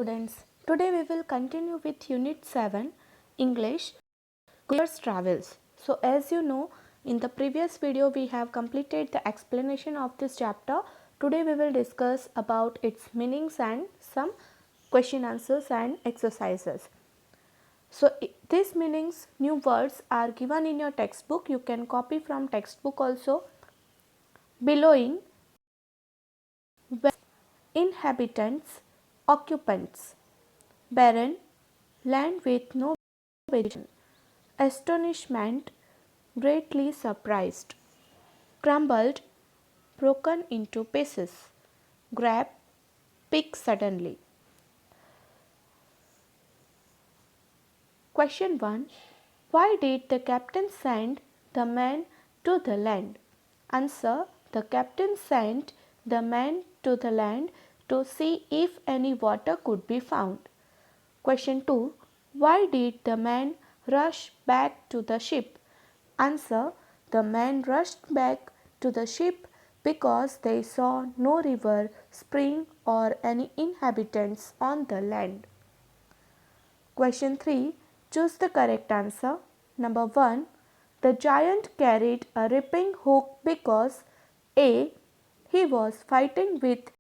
students, today we will continue with Unit 7 English Gulliver's Travels. So as you know, in the previous video we have completed the explanation of this chapter. Today we will discuss about its meanings and some question answers and exercises. So these meanings, new words are given in your textbook. You can copy from textbook also. Billowing, inhabitants, occupants. Barren, land with no vegetation. Astonishment, greatly surprised. Crumbled, broken into pieces. Grab, pick suddenly. Question 1. Why did the captain send the man to the land? Answer. The captain sent the man to the land to see if any water could be found. Question 2. Why did the man rush back to the ship? Answer. The man rushed back to the ship because they saw no river, spring or any inhabitants on the land. Question 3. Choose the correct answer. Number 1. The giant carried a ripping hook because A. He was fighting with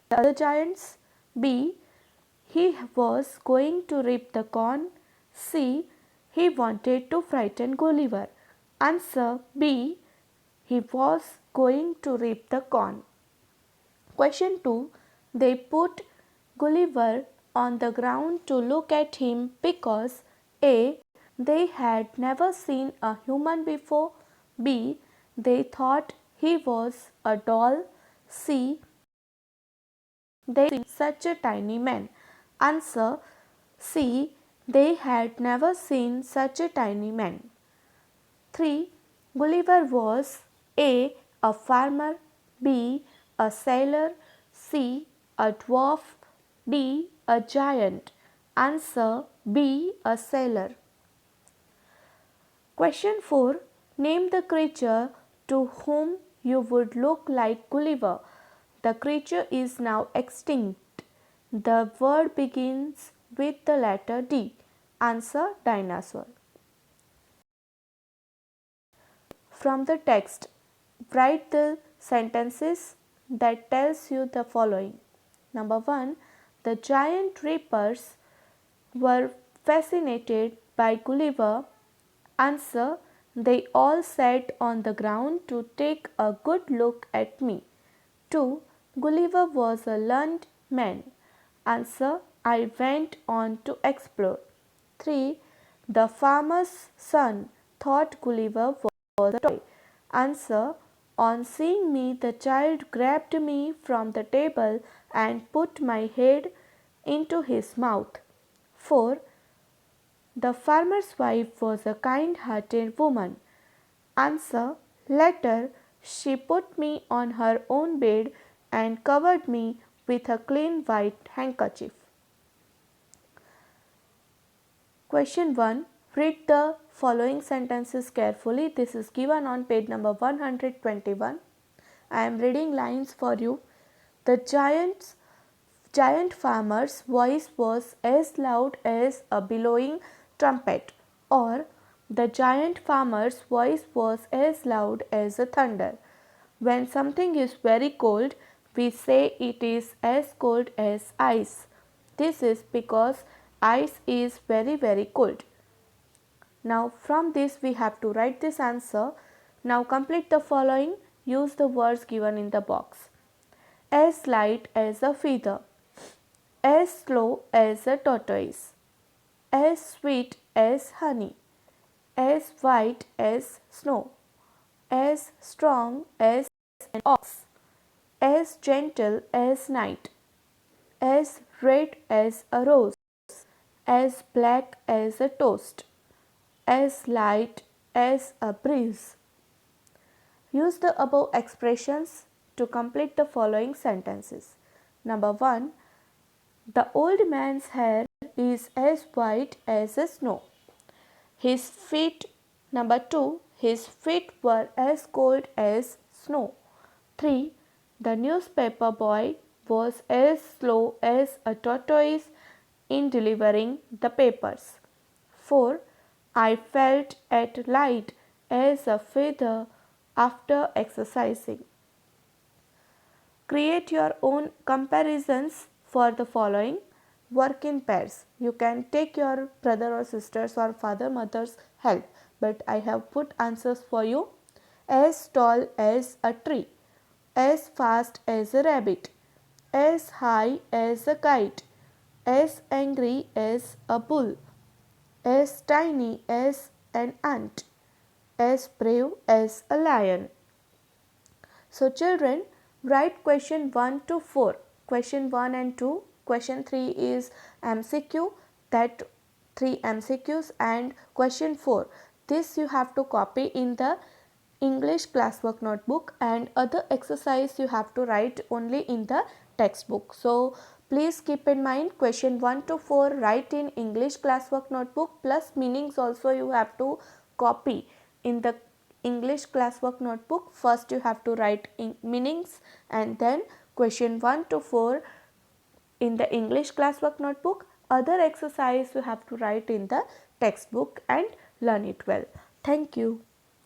the other giants. B. He was going to rip the corn. C. He wanted to frighten Gulliver. Answer B. He was going to rip the corn. Question 2. They put Gulliver on the ground to look at him because A. They had never seen a human before. B. They thought he was a doll. C. They seen such a tiny man. Answer C. They had never seen such a tiny man. 3. Gulliver was A. a farmer, B. a sailor, C. a dwarf, D. a giant. Answer B. a sailor. Question 4. Name the creature to whom you would look like Gulliver. The creature is now extinct. The word begins with the letter D. Answer dinosaur. From the text, write the sentences that tells you the following. Number 1. The giant reapers were fascinated by Gulliver. Answer. They all sat on the ground to take a good look at me. 2. Gulliver was a learned man. Answer. I went on to explore. 3. The farmer's son thought Gulliver was a toy. Answer. On seeing me, the child grabbed me from the table and put my head into his mouth. 4. The farmer's wife was a kind-hearted woman. Answer. Later, she put me on her own bed and covered me with a clean white handkerchief. Question 1. Read the following sentences carefully. This is given on page number 121. I am reading lines for you. The giant farmer's voice was as loud as a billowing trumpet, or the giant farmer's voice was as loud as a thunder. When something is very cold, we say it is as cold as ice. This is because ice is very cold. Now from this we have to write this answer. Now complete the following. Use the words given in the box. As light as a feather, as slow as a tortoise, as sweet as honey, as white as snow, as strong as an ox, as gentle as night, as red as a rose, as black as a toast, as light as a breeze. Use the above expressions to complete the following sentences. Number 1. The old man's hair is as white as the snow. His feet. Number 2. His feet were as cold as snow. 3. The newspaper boy was as slow as a tortoise in delivering the papers. 4. I felt as light as a feather after exercising. Create your own comparisons for the following. Work in pairs. You can take your brother or sisters or father mother's help, but I have put answers for you. As tall as a tree, as fast as a rabbit, as high as a kite, as angry as a bull, as tiny as an ant, as brave as a lion. So children, write question 1 to 4. Question 1 and 2. Question 3 is MCQ, that 3 MCQs, and question 4. This you have to copy in the English classwork notebook, and other exercise you have to write only in the textbook. So please keep in mind, question 1 to 4 write in English classwork notebook, plus meanings also you have to copy in the English classwork notebook. First you have to write in meanings, and then question 1 to 4 in the English classwork notebook. Other exercise you have to write in the textbook and learn it well. Thank you.